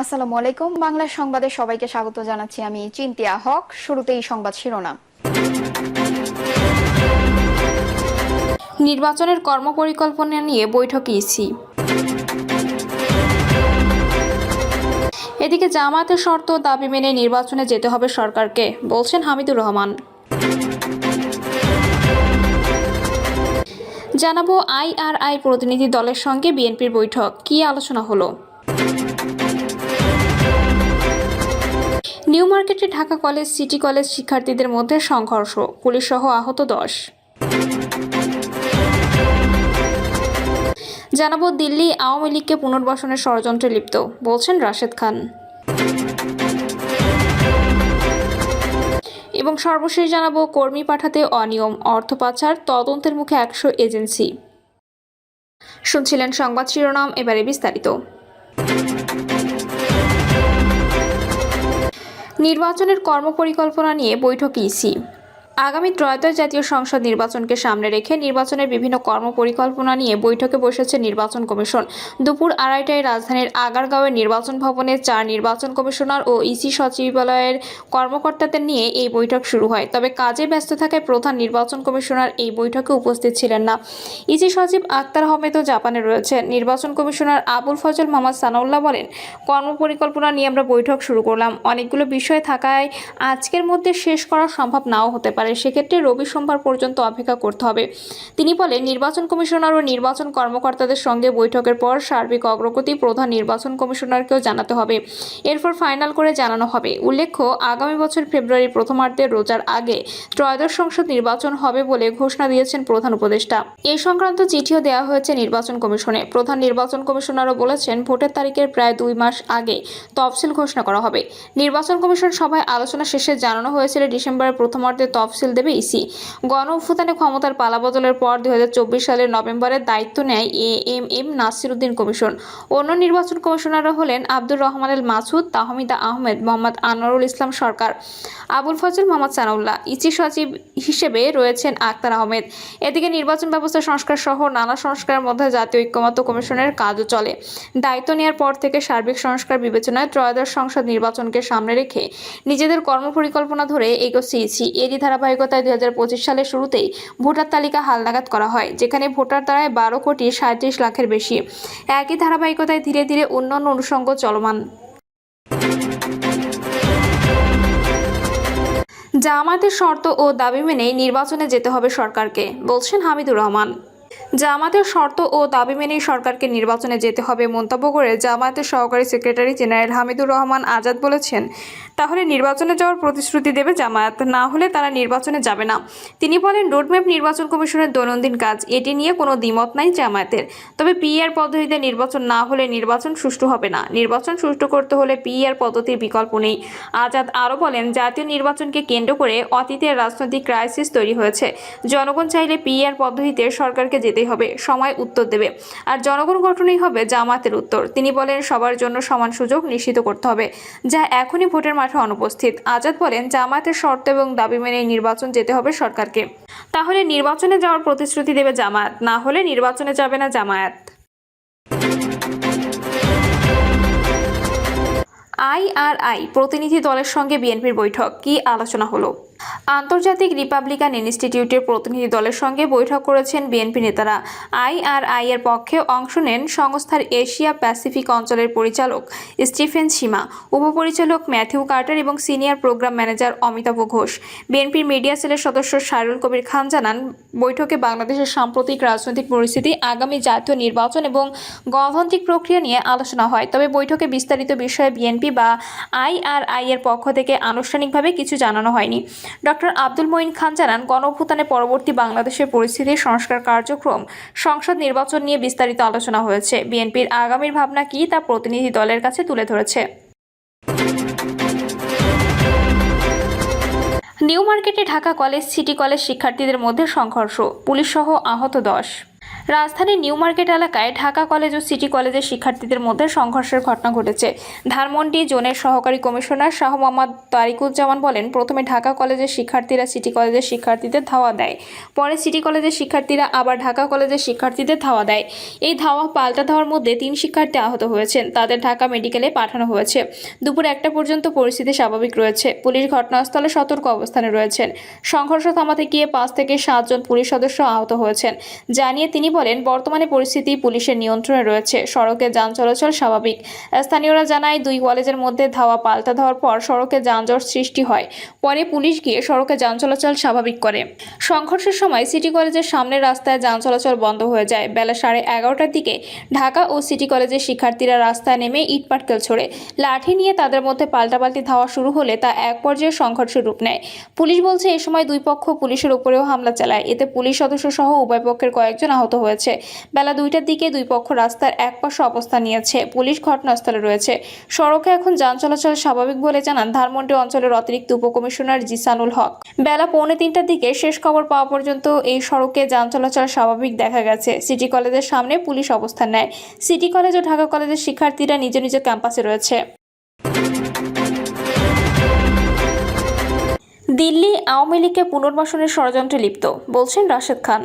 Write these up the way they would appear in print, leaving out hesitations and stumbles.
আসসালামু আলাইকুম। বাংলা সংবাদে সবাইকে স্বাগত জানাচ্ছি। আমি চিন্তিয়া হক। শুরুতেই সংবাদ শিরোনাম। নির্বাচনের কর্মপরিকল্পনা নিয়ে বৈঠকে ইসি। এদিকে জামায়াতের শর্ত ও দাবি মেনে নির্বাচনে যেতে হবে সরকারকে, বলছেন হামিদুর রহমান। জানাবো আইআরআই প্রতিনিধি দলের সঙ্গে বিএনপির বৈঠক, কি আলোচনা হলো। নিউ মার্কেটে ঢাকা কলেজ সিটি কলেজ শিক্ষার্থীদের মধ্যে সংঘর্ষ, পুলিশ সহ আহত 10। জানাবো দিল্লি আওয়ামী লীগকে পুনর্বাসনের ষড়যন্ত্রে লিপ্ত, বলছেন রাশেদ খান। এবং সর্বশেষ জানাবো কর্মী পাঠাতে অনিয়ম, অর্থ পাচার, তদন্তের মুখে 100 এজেন্সি। শুনছিলেন সংবাদ শিরোনাম, এবারে বিস্তারিত। নির্বাচনের কর্মপরিকল্পনা নিয়ে বৈঠকে ইসি। আগামী ত্রয়োদশ জাতীয় সংসদ নির্বাচনকে সামনে রেখে নির্বাচনের বিভিন্ন কর্মপরিকল্পনা নিয়ে বৈঠকে বসেছে নির্বাচন কমিশন। দুপুর 2:30টায় রাজধানীর আগারগাঁওয়ের নির্বাচন ভবনে 4 নির্বাচন কমিশনার ও ইসি সচিবালয়ের কর্মকর্তাদের নিয়ে এই বৈঠক শুরু হয়। তবে কাজে ব্যস্ত থাকায় প্রধান নির্বাচন কমিশনার এই বৈঠকে উপস্থিত ছিলেন না। ইসি সচিব আক্তার আহমেদও জাপানে রয়েছেন। নির্বাচন কমিশনার আবুল ফজল মোহাম্মদ সানাউল্লাহ বলেন, কর্মপরিকল্পনা নিয়ে আমরা বৈঠক শুরু করলাম। অনেকগুলো বিষয় থাকায় আজকের মধ্যে শেষ করা সম্ভব নাও হতে পারে, সেক্ষেত্রে রবি সোমবার পর্যন্ত অপেক্ষা করতে হবে। তিনি বলেন, নির্বাচন কমিশনার ও নির্বাচন কর্মকর্তাদের সঙ্গে বৈঠকের পর সার্বিক অগ্রগতি প্রধান নির্বাচন কমিশনারকেও জানাতে হবে, এরপর ফাইনাল করে জানানো হবে। উল্লেখ্য, আগামী বছর ফেব্রুয়ারি প্রথমার্ধে রোজার আগে ত্রয়োদশ সংসদ নির্বাচন হবে বলে ঘোষণা দিয়েছেন প্রধান উপদেষ্টা। এই সংক্রান্ত চিঠিও দেওয়া হয়েছে নির্বাচন কমিশনে। প্রধান নির্বাচন কমিশনারও বলেছেন, ভোটের তারিখের প্রায় 2 মাস আগে তফসিল ঘোষণা করা হবে। নির্বাচন কমিশন সভায় আলোচনা শেষে জানানো হয়েছিল ডিসেম্বরের প্রথমার্ধে তফসিল দেবে ইসি। গণ অভ্যুত্থানে ক্ষমতার পালাবদলের পর 2024 সালের নভেম্বরে দায়িত্ব নেয় এএমএম নাসির উদ্দিন কমিশন। অন্য নির্বাচন কমিশনাররা হলেন আব্দুর রহমান আল মাসুদ, তাহমিদা আহমেদ, মোহাম্মদ আনোয়ারুল ইসলাম সরকার, আবুল ফজল মোহাম্মদ সানাউল্লাহ। ইসি সচিব হিসেবে রয়েছেন আক্তার আহমেদ। এদিকে নির্বাচন ব্যবস্থা সংস্কার সহ নানা সংস্কারের মধ্যে জাতীয় ঐক্যমত্য কমিশনের কাজও চলে। দায়িত্ব নেওয়ার পর থেকে সার্বিক সংস্কার বিবেচনায় ত্রয়োদশ সংসদ নির্বাচনকে সামনে রেখে নিজেদের কর্মপরিকল্পনা ধরে এগোচ্ছে ইসি। এরই ধারাবাহিকতায় 2025 সালের শুরুতেই ভোটার তালিকা হালনাগাদ করা হয়, যেখানে ভোটার দাঁড়ায় 12,37,00,000-এর বেশি। একই ধারাবাহিকতায় ধীরে ধীরে অন্যান্য অনুষঙ্গ চলমান। জামায়াতের শর্ত ও দাবি মেনে নির্বাচনে যেতে হবে সরকারকে, বলছেন হামিদুর রহমান। জামায়াতের শর্ত ও দাবি মেনেই সরকারকে নির্বাচনে যেতে হবে মন্তব্য করে জামায়াতের সহকারী সেক্রেটারি জেনারেল হামিদুর রহমান আজাদ বলেছেন, তাহলে নির্বাচনে যাওয়ার প্রতিশ্রুতি দেবে জামায়াত, না হলে তারা নির্বাচনে যাবে না। তিনি বলেন, রোডম্যাপ নির্বাচন কমিশনের দৈনন্দিন কাজ, এটি নিয়ে কোনো দ্বিমত নাই জামায়াতের। তবে পিআর পদ্ধতিতে নির্বাচন না হলে নির্বাচন সুষ্ঠু হবে না। নির্বাচন সুষ্ঠু করতে হলে পিআর পদ্ধতির বিকল্প নেই। আজাদ আরও বলেন, জাতীয় নির্বাচনকে কেন্দ্র করে অতীতের রাজনৈতিক ক্রাইসিস তৈরি হয়েছে। জনগণ চাইলে পিআর পদ্ধতিতে সরকারকে যেতেই হবে, সময় উত্তর দেবে। আর জনগণ গঠনই হবে জামায়াতের উত্তর। তিনি বলেন, সবার জন্য সমান সুযোগ নিশ্চিত করতে হবে, যা এখনই ভোটের মাঠে অনুপস্থিত। আজাদ বলেন, জামায়াতের শর্ত এবং দাবি মেনে নির্বাচন যেতে হবে সরকারকে, তাহলে নির্বাচনে যাওয়ার প্রতিশ্রুতি দেবে জামায়াত, না হলে নির্বাচনে যাবে না জামায়াত। আইআরআই প্রতিনিধি দলের সঙ্গে বিএনপির বৈঠক, কি আলোচনা হলো। আন্তর্জাতিক রিপাবলিকান ইনস্টিটিউটের প্রতিনিধি দলের সঙ্গে বৈঠক করেছেন বিএনপি নেতারা। আইআরআই এর পক্ষে অংশ নেন সংস্থার এশিয়া প্যাসিফিক অঞ্চলের পরিচালক স্টিফেন সীমা, উপপরিচালক ম্যাথিউ কার্টার এবং senior programme manager Amitabh Ghosh. বিএনপির মিডিয়া সেলের সদস্য সাইরুল কবির খান জানান, বৈঠকে বাংলাদেশের সাম্প্রতিক রাজনৈতিক পরিস্থিতি, আগামী জাতীয় নির্বাচন এবং গণতান্ত্রিক প্রক্রিয়া নিয়ে আলোচনা হয়। তবে বৈঠকে বিস্তারিত বিষয়ে বিএনপি বা আইআরআই এর পক্ষ থেকে আনুষ্ঠানিকভাবে কিছু জানানো হয়নি। ডক্টর আব্দুল মঈন খান জানান, গণঅভ্যুত্থানে পরবর্তী বাংলাদেশের পরিস্থিতি, সংস্কার কার্যক্রম, সংসদ নির্বাচন নিয়ে বিস্তারিত আলোচনা হয়েছে। বিএনপির আগামীর ভাবনা কি তা প্রতিনিধি দলের কাছে তুলে ধরেছে। নিউ মার্কেটে ঢাকা কলেজ সিটি কলেজ শিক্ষার্থীদের মধ্যে সংঘর্ষ, পুলিশ সহ আহত 10। রাজধানীর নিউ মার্কেট এলাকায় ঢাকা কলেজ ও সিটি কলেজের শিক্ষার্থীদের মধ্যে সংঘর্ষের ঘটনা ঘটেছে। ধানমন্ডি জোনের সহকারী কমিশনার শাহ মোহাম্মদ তারিকুজ্জামান বলেন, প্রথমে ঢাকা কলেজের শিক্ষার্থীরা সিটি কলেজের শিক্ষার্থীদের ধাওয়া দেয়, পরে সিটি কলেজের শিক্ষার্থীরা আবার ঢাকা কলেজের শিক্ষার্থীদের ধাওয়া দেয়। এই ধাওয়া পাল্টা ধাওয়ার মধ্যে 3 শিক্ষার্থী আহত হয়েছেন, তাদের ঢাকা মেডিকেলে পাঠানো হয়েছে। দুপুর 1টা পর্যন্ত পরিস্থিতি স্বাভাবিক রয়েছে। পুলিশ ঘটনাস্থলে সতর্ক অবস্থানে রয়েছেন। সংঘর্ষ থামাতে গিয়ে 5 থেকে 7 জন পুলিশ সদস্য আহত হয়েছেন জানিয়ে তিনি বলেন, বর্তমানে পরিস্থিতি পুলিশের নিয়ন্ত্রণে রয়েছে, সড়কে যান চলাচল স্বাভাবিক। স্থানীয়রা জানায়, 2 কলেজের মধ্যে ধাওয়া পাল্টা ধাওয়ার পর সড়কে যানজট সৃষ্টি হয়, পরে পুলিশ গিয়ে সড়কে যান চলাচল স্বাভাবিক করে। সংঘর্ষের সময় সিটি কলেজের সামনের রাস্তায় যান চলাচল বন্ধ হয়ে যায়। বেলা 11:30টার দিকে ঢাকা ও সিটি কলেজের শিক্ষার্থীরা রাস্তায় নেমে ইটপাটকেল ছোড়ে, লাঠি নিয়ে তাদের মধ্যে পাল্টাপাল্টি ধাওয়া শুরু হলে তা এক পর্যায়ে সংঘর্ষের রূপ নেয়। পুলিশ বলছে, এ সময় 2 পক্ষ পুলিশের উপরেও হামলা চালায়, এতে পুলিশ সদস্য সহ উভয় পক্ষের কয়েকজন আহত হয়েছে। বেলা 2টার দিকে 2 পক্ষ রাস্তার এক পাশে অবস্থান নিয়েছে। পুলিশ ঘটনাস্থলে রয়েছে। সড়কে এখন যান চলাচল স্বাভাবিক বলে জানান ধানমন্ডি অঞ্চলের অতিরিক্ত উপকমিশনার জিসানুল হক। বেলা 2:45টার দিকে শেষ খবর পাওয়া পর্যন্ত এই সড়কে যান চলাচল স্বাভাবিক দেখা গেছে। সিটি কলেজের সামনে পুলিশ অবস্থান নেয়। সিটি কলেজ ও ঢাকা কলেজের শিক্ষার্থীরা নিজ নিজ ক্যাম্পাসে রয়েছে। দিল্লি আওয়ামী লীগকে পুনর্বাসনের ষড়যন্ত্রে লিপ্ত, বলছেন রাশেদ খান।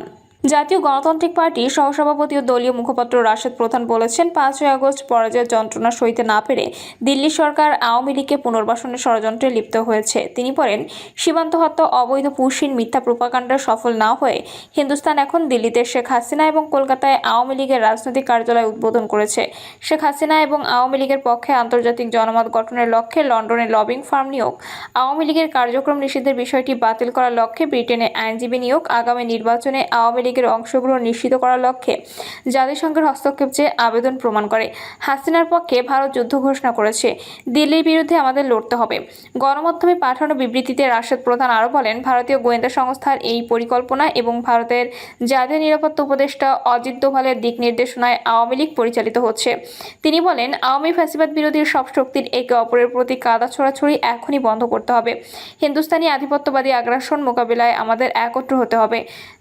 জাতীয় গণতান্ত্রিক পার্টির সহসভাপতি ও দলীয় মুখপাত্র রাশেদ প্রধান বলেছেন, 5ই আগস্ট পরাজয়ের যন্ত্রণা সইতে না পেরে দিল্লি সরকার আওয়ামী লীগকে পুনর্বাসনের ষড়যন্ত্রে লিপ্ত হয়েছে। তিনি বলেন, সীমান্ত হত্যা, অবৈধ পুশিন, মিথ্যা প্রোপাগান্ডা সফল না হয়ে হিন্দুস্তান এখন দিল্লিতে শেখ হাসিনা এবং কলকাতায় আওয়ামী লীগের রাজনৈতিক কার্যালয় উদ্বোধন করেছে। শেখ হাসিনা এবং আওয়ামী লীগের পক্ষে আন্তর্জাতিক জনমত গঠনের লক্ষ্যে লন্ডনে লবিং ফার্ম নিয়োগ, আওয়ামী লীগের কার্যক্রম নিষিদ্ধের বিষয়টি বাতিল করার লক্ষ্যে ব্রিটেনে আইনজীবী নিয়োগ, আগামী নির্বাচনে আওয়ামী লীগের অংশগ্রহণ নিশ্চিত করার লক্ষ্যে জাতিসংঘের হস্তক্ষেপ চেয়ে আবেদন প্রমাণ করে। হাসিনার পক্ষে ভারত যুদ্ধ ঘোষণা করেছে। দিল্লির বিরুদ্ধে আমাদের লড়তে হবে। গণমাধ্যমে পাঠানো বিবৃতিতে রাশেদ প্রধান আরও বলেন, ভারতীয় গোয়েন্দা সংস্থার এই পরিকল্পনা এবং ভারতের জাতীয় নিরাপত্তা উপদেষ্টা অজিত দোভালের দিক নির্দেশনায় আওয়ামী লীগ পরিচালিত হচ্ছে। তিনি বলেন, আওয়ামী ফ্যাসিবাদ বিরোধী সব শক্তির একে অপরের প্রতি কাদা ছোড়াছুড়ি এখনই বন্ধ করতে হবে। হিন্দুস্তানি আধিপত্যবাদী আগ্রাসন মোকাবিলায় আমাদের একত্র হতে হবে।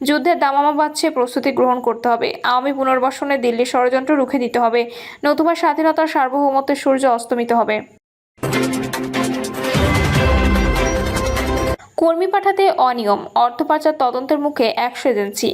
যুদ্ধের দামামা বাড়ছে, প্রস্তুতি গ্রহণ করতে হবে। আওয়ামী পুনর্বাসনে দিল্লি ষড়যন্ত্র রুখে দিতে হবে, নতুবা স্বাধীনতার সার্বভৌমত্বের সূর্য অস্তমিত হবে। কর্মী পাঠাতে অনিয়ম, অর্থ পাচার তদন্তের মুখে 100 এজেন্সি।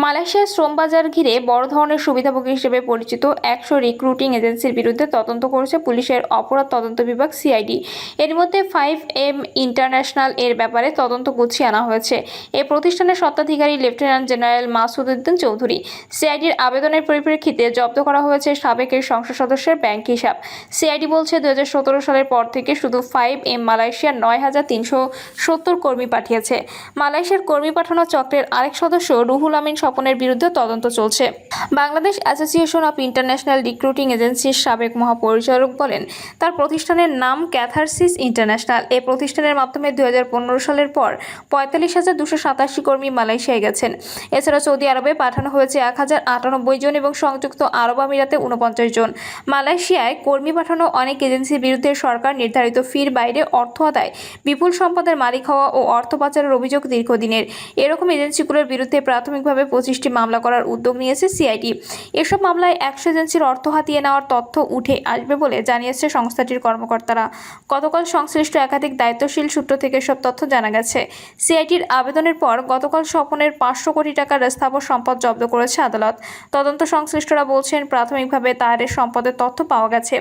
মালয়েশিয়ার শ্রম বাজার ঘিরে বড় ধরনের সুবিধাভোগী হিসেবে পরিচিত 100 রিক্রুটিং এজেন্সির বিরুদ্ধে তদন্ত করেছে পুলিশের অপরাধ তদন্ত বিভাগ সিআইডি। এর মধ্যে 5M ইন্টারন্যাশনাল এর ব্যাপারে তদন্ত গুছিয়ে আনা হয়েছে। এই প্রতিষ্ঠানের স্বত্বাধিকারী লেফটেন্যান্ট জেনারেল মাসুদ উদ্দিন চৌধুরী। সিআইডির আবেদনের পরিপ্রেক্ষিতে জব্দ করা হয়েছে সাবেক এই সংসদ সদস্যের ব্যাংক হিসাব। সিআইডি বলছে, 2017 সালের পর থেকে শুধু 5M মালয়েশিয়ার 9,370 কর্মী পাঠিয়েছে। মালয়েশিয়ার কর্মী পাঠানো চক্রের আরেক সদস্য রুহুল আমিন স্বপনের বিরুদ্ধে তদন্ত চলছে। Bangladesh association of international recruiting এজেন্সির সাবেক মহাপরিচালক বলেন, তার প্রতিষ্ঠানের নাম ক্যাথারসিস ইন্টারন্যাশনাল। এই প্রতিষ্ঠানের মাধ্যমে 2015 সালের পর 45,287 কর্মী মালয়েশিয়ায় গেছেন। এছাড়া সৌদি আরবে পাঠানো হয়েছে 1098 জন এবং সংযুক্ত আরব আমিরাতে 49 জন। মালয়েশিয়ায় কর্মী পাঠানো অনেক এজেন্সির বিরুদ্ধে সরকার নির্ধারিত ফির বাইরে অর্থ আদায়, বিপুল সম্পদের মালিক হওয়া ও অর্থ পাচারের অভিযোগ দীর্ঘদিনের। এরকম এজেন্সিগুলোর বিরুদ্ধে প্রাথমিকভাবে 25টি মামলা করার উদ্যোগ নিয়েছে সিআইডি। এসব মামলায় 100 এজেন্সির অর্থ হাতিয়ে নেওয়ার তথ্য উঠে আসবে বলে জানিয়েছে সংস্থাটির কর্মকর্তারা। গতকাল সংশ্লিষ্ট একাধিক দায়িত্বশীল সূত্র থেকে সব তথ্য জানা গেছে। সিআইডির আবেদনের পর গতকাল স্বপনের 500 কোটি টাকার স্থাবর সম্পদ জব্দ করেছে আদালত। তদন্ত সংশ্লিষ্টরা বলছেন, প্রাথমিকভাবে তার সম্পদের তথ্য পাওয়া গেছে।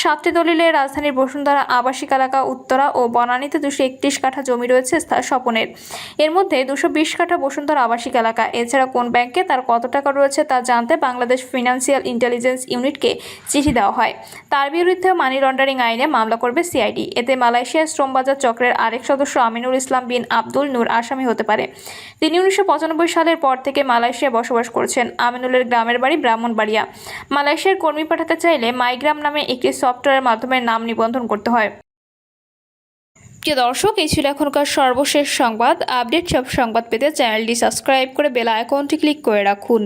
7টি দলিলে রাজধানীর বসুন্ধরা আবাসিক এলাকা, উত্তরা ও বনানীতে 231 কাঠা জমি রয়েছে স্বপনের। এর মধ্যে 220 কাঠা বসুন্ধরা আবাসিক এলাকা। এছাড়া কোন ব্যাংকে তার কত টাকা রয়েছে তা জানতে বাংলাদেশ ফিনান্সিয়াল ইন্টেলিজেন্স ইউনিটকে চিঠি দেওয়া হয়। তার বিরুদ্ধে মানি লন্ডারিং আইনে মামলা করবে সিআইডি। এতে মালয়েশিয়ার শ্রমবাজার চক্রের আরেক সদস্য আমিনুল ইসলাম বিন আব্দুল নূর আসামি হতে পারে। তিনি 1995 সালের পর থেকে মালয়েশিয়ায় বসবাস করছেন। আমিনুলের গ্রামের বাড়ি ব্রাহ্মণবাড়িয়া। মালয়েশিয়ার কর্মী পাঠাতে চাইলে মাইগ্রাম নামে একটি সফটওয়্যারের মাধ্যমে নাম নিবন্ধন করতে হয়। প্রিয় দর্শক, এই ছিল এখনকার সর্বশেষ সংবাদ। আপডেট সব সংবাদ পেতে চ্যানেলটি সাবস্ক্রাইব করে বেল আইকনটি ক্লিক করে রাখুন।